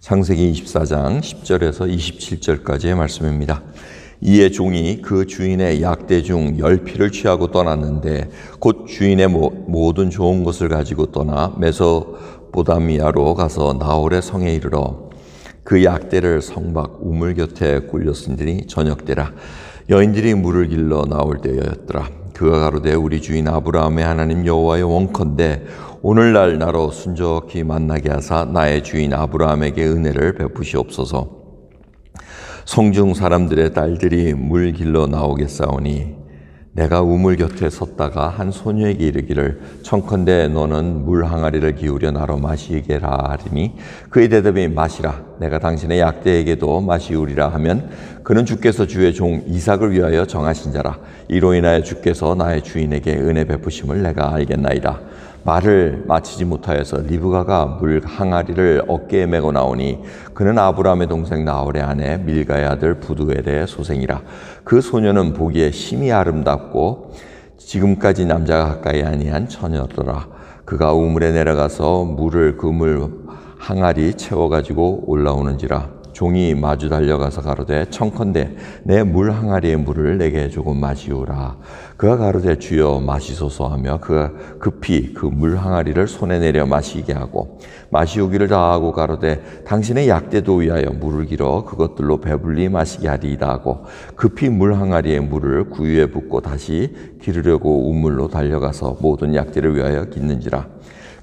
창세기 24장 10절에서 27절까지의 말씀입니다. 이에 종이 그 주인의 약대 중 10피를 취하고 떠났는데 곧 주인의 모든 좋은 것을 가지고 떠나 메소포다미아로 가서 나홀의 성에 이르러 그 약대를 성 밖 우물 곁에 굴렸으니 저녁때라. 여인들이 물을 길러 나올 때였더라. 그가 가로되 우리 주인 아브라함의 하나님 여호와여 원컨대 오늘날 나로 순적히 만나게 하사 나의 주인 아브라함에게 은혜를 베푸시옵소서. 성중 사람들의 딸들이 물 길러 나오겠사오니 내가 우물 곁에 섰다가 한 소녀에게 이르기를 청컨대 너는 물 항아리를 기울여 나로 마시게라 하리니 그의 대답이 마시라. 내가 당신의 약대에게도 마시우리라 하면 그는 주께서 주의 종 이삭을 위하여 정하신 자라. 이로 인하여 주께서 나의 주인에게 은혜 베푸심을 내가 알겠나이다. 말을 마치지 못하여서 리브가가 물 항아리를 어깨에 메고 나오니 그는 아브라함의 동생 나홀의 아내 밀가의 아들 부두엘의 소생이라. 그 소녀는 보기에 심히 아름답고 지금까지 남자가 가까이 아니한 처녀더라. 그가 우물에 내려가서 물을 그 물 항아리 채워가지고 올라오는지라. 종이 마주 달려가서 가로되 청컨대 내 물 항아리의 물을 내게 조금 마시우라. 그가 가로되 주여 마시소서 하며 그가 급히 그 물 항아리를 손에 내려 마시게 하고 마시우기를 다하고 가로되 당신의 약대도 위하여 물을 길어 그것들로 배불리 마시게 하리이다 하고 급히 물 항아리의 물을 구유에 붓고 다시 기르려고 우물로 달려가서 모든 약대를 위하여 깃는지라.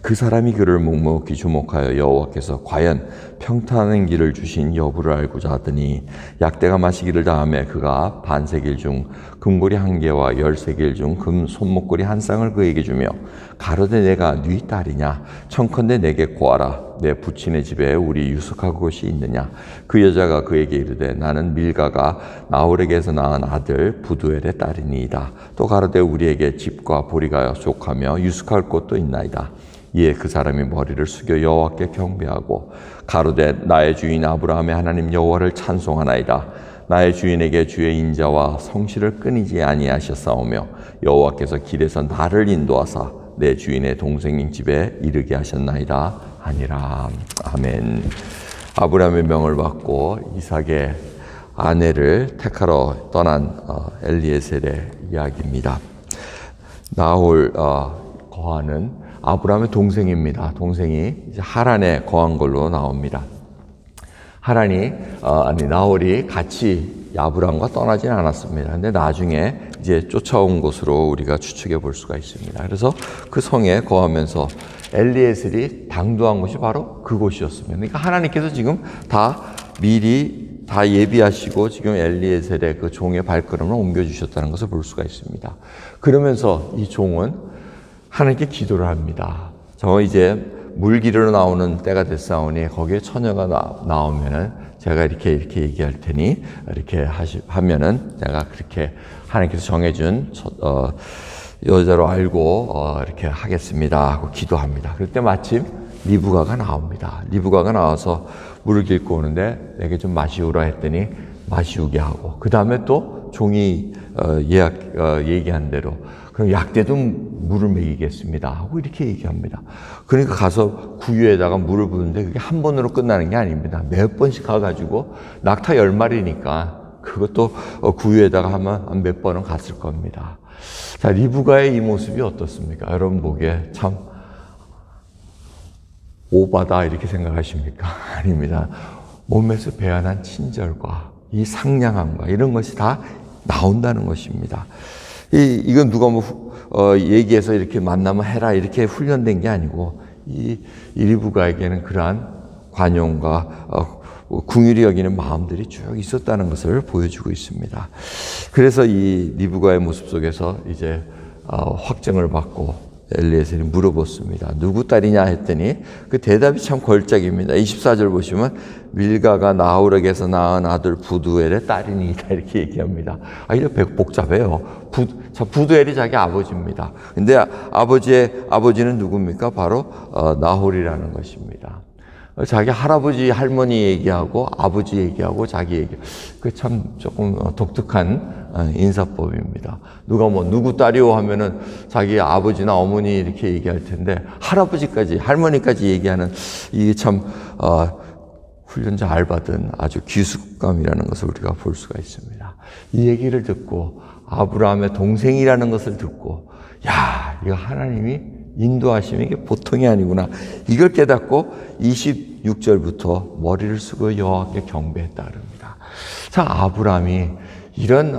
그 사람이 그를 묵묵히 주목하여 여호와께서 과연 평탄한 길을 주신 여부를 알고자 하더니 약대가 마시기를 다하매 그가 반세겔 중 금고리 1개와 10세겔 중 금 손목고리 1쌍을 그에게 주며 가로되 내가 네 딸이냐 청컨대 내게 고하라. 내 부친의 집에 우리 유숙할 곳이 있느냐. 그 여자가 그에게 이르되 나는 밀가가 나홀에게서 낳은 아들 부두엘의 딸이니이다. 또 가로되 우리에게 집과 보리가 족하며 유숙할 곳도 있나이다. 이에 그 사람이 머리를 숙여 여호와께 경배하고 가로되 나의 주인 아브라함의 하나님 여호와를 찬송하나이다. 나의 주인에게 주의 인자와 성실을 끊이지 아니하셨사오며 여호와께서 길에서 나를 인도하사 내 주인의 동생인 집에 이르게 하셨나이다 하니라. 아멘. 아브라함의 명을 받고 이삭의 아내를 택하러 떠난 엘리에셀의 이야기입니다. 나홀 거하는 아브라함의 동생입니다. 동생이 이제 하란에 거한 걸로 나옵니다. 나홀이 같이 아브라함과 떠나진 않았습니다. 근데 나중에 이제 쫓아온 것으로 우리가 추측해 볼 수가 있습니다. 그래서 그 성에 거하면서 엘리에셀이 당도한 곳이 바로 그곳이었습니다. 그러니까 하나님께서 지금 미리 예비하시고 지금 엘리에셀의 그 종의 발걸음을 옮겨주셨다는 것을 볼 수가 있습니다. 그러면서 이 종은 하나님께 기도를 합니다. 저 이제 물 기르러 나오는 때가 됐사오니 거기에 처녀가 나오면은 제가 이렇게 얘기할 테니 이렇게 하면은 제가 그렇게 하나님께서 정해준 여자로 알고 이렇게 하겠습니다 하고 기도합니다. 그때 마침 리브가가 나옵니다. 리브가가 나와서 물을 길고 오는데 내게 좀 마시우라 했더니 마시우게 하고 그 다음에 또 종이 얘기한 대로 그럼 약대도 물을 먹이겠습니다 하고 이렇게 얘기합니다. 그러니까 가서 구유에다가 물을 부는데 그게 한 번으로 끝나는 게 아닙니다. 몇 번씩 가가지고 낙타 10마리니까 그것도 구유에다가 하면 한 몇 번은 갔을 겁니다. 자, 리브가의 이 모습이 어떻습니까? 여러분 보기에 참 오바다 이렇게 생각하십니까? 아닙니다. 몸에서 배어난 친절과 이 상냥함과 이런 것이 다 나온다는 것입니다. 이건 누가 얘기해서 이렇게 만나면 해라 이렇게 훈련된 게 아니고 이 리브가에게는 그러한 관용과 긍휼히 여기는 마음들이 쭉 있었다는 것을 보여주고 있습니다. 그래서 이 리브가의 모습 속에서 이제 확정을 받고 엘리에셀이 물어봤습니다. 누구 딸이냐 했더니 그 대답이 참 걸작입니다. 24절 보시면 밀가가 나홀에게서 낳은 아들 부두엘의 딸이니이다 이렇게 얘기합니다. 이거 복잡해요. 부두엘이 자기 아버지입니다. 근데 아버지는 누굽니까? 바로 나홀이라는 것입니다. 자기 할아버지, 할머니 얘기하고 아버지 얘기하고 자기 얘기. 그 참 조금 독특한 인사법입니다. 누가 누구 딸이오 하면은 자기 아버지나 어머니 이렇게 얘기할 텐데 할아버지까지, 할머니까지 얘기하는 이게 참 훈련 잘 받은 아주 기숙감이라는 것을 우리가 볼 수가 있습니다. 이 얘기를 듣고 아브라함의 동생이라는 것을 듣고 야, 이거 하나님이 인도하심이 이게 보통이 아니구나. 이걸 깨닫고 26절부터 머리를 숙여 여호와께 경배했다 그럽니다. 자, 아브라함이 이런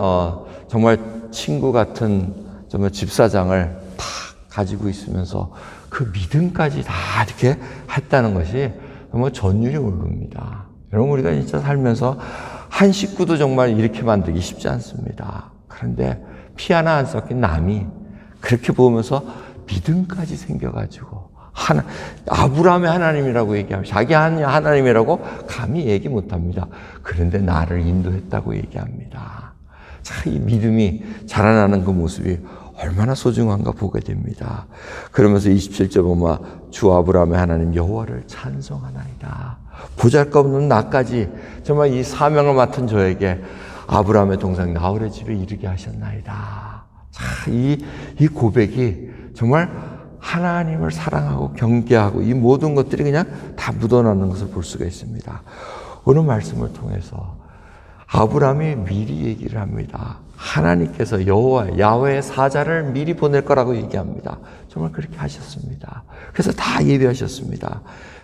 정말 친구 같은 정말 집사장을 다 가지고 있으면서 그 믿음까지 다 이렇게 했다는 것이 정말 전율이 오릅니다. 여러분, 우리가 진짜 살면서 한 식구도 정말 이렇게 만들기 쉽지 않습니다. 그런데 피 하나 안 섞인 남이 그렇게 보면서 믿음까지 생겨가지고 아브라함의 하나님이라고 얘기하면 자기 하나님이라고 감히 얘기 못합니다. 그런데 나를 인도했다고 얘기합니다. 자, 이 믿음이 자라나는 그 모습이 얼마나 소중한가 보게 됩니다. 그러면서 27절 보면 주 아브라함의 하나님 여호와를 찬송하나이다. 보잘것없는 나까지 정말 이 사명을 맡은 저에게 아브라함의 동생 나홀의 집에 이르게 하셨나이다. 자, 이 고백이 정말 하나님을 사랑하고 경계하고 이 모든 것들이 그냥 다 묻어나는 것을 볼 수가 있습니다. 오늘 말씀을 통해서 아브라함이 미리 얘기를 합니다. 하나님께서 야훼의 사자를 미리 보낼 거라고 얘기합니다. 정말 그렇게 하셨습니다. 그래서 다 예비하셨습니다.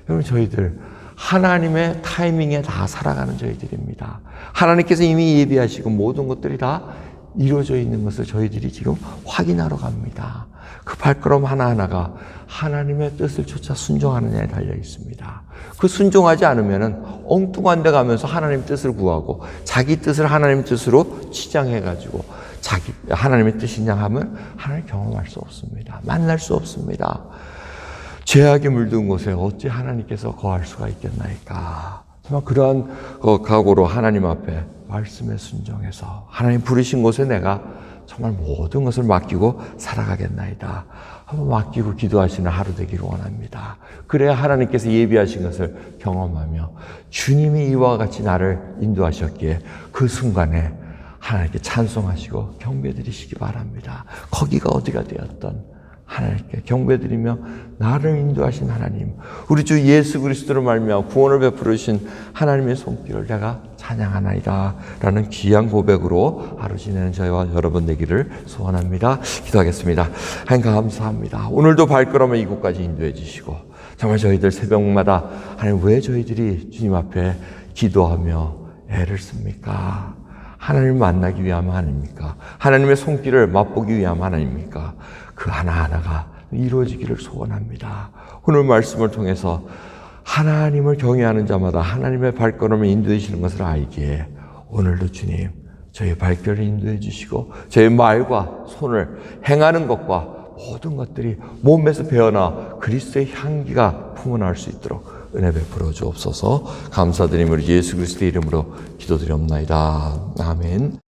여러분, 저희들 하나님의 타이밍에 다 살아가는 저희들입니다. 하나님께서 이미 예비하시고 모든 것들이 다 이루어져 있는 것을 저희들이 지금 확인하러 갑니다. 그 발걸음 하나하나가 하나님의 뜻을 쫓아 순종하느냐에 달려 있습니다. 그 순종하지 않으면은 엉뚱한 데 가면서 하나님 뜻을 구하고 자기 뜻을 하나님 뜻으로 치장해가지고 하나님의 뜻이냐 하면 하나님 경험할 수 없습니다. 만날 수 없습니다. 죄악에 물든 곳에 어찌 하나님께서 거할 수가 있겠나이까. 정말 그러한 각오로 하나님 앞에 말씀에 순종해서 하나님 부르신 곳에 내가 정말 모든 것을 맡기고 살아가겠나이다. 한번 맡기고 기도하시는 하루 되기를 원합니다. 그래야 하나님께서 예비하신 것을 경험하며 주님이 이와 같이 나를 인도하셨기에 그 순간에 하나님께 찬송하시고 경배드리시기 바랍니다. 거기가 어디가 되었던 하나님께 경배드리며 나를 인도하신 하나님, 우리 주 예수 그리스도로 말미암아 구원을 베풀어 주신 하나님의 손길을 내가 찬양하나이다 라는 귀한 고백으로 하루 지내는 저희와 여러분 되기를 소원합니다. 기도하겠습니다. 하나님 감사합니다. 오늘도 발걸음을 이곳까지 인도해 주시고 정말 저희들 새벽마다 하나님 왜 저희들이 주님 앞에 기도하며 애를 씁니까? 하나님을 만나기 위함 아닙니까? 하나님의 손길을 맛보기 위함 아닙니까? 그 하나하나가 이루어지기를 소원합니다. 오늘 말씀을 통해서 하나님을 경외하는 자마다 하나님의 발걸음을 인도해 주시는 것을 알기에 오늘도 주님 저희 발걸음을 인도해 주시고 저희 말과 손을 행하는 것과 모든 것들이 몸에서 배어나 그리스도의 향기가 풍어날 수 있도록 은혜 베풀어 주옵소서. 감사드리며 예수 그리스도의 이름으로 기도드리옵나이다. 아멘.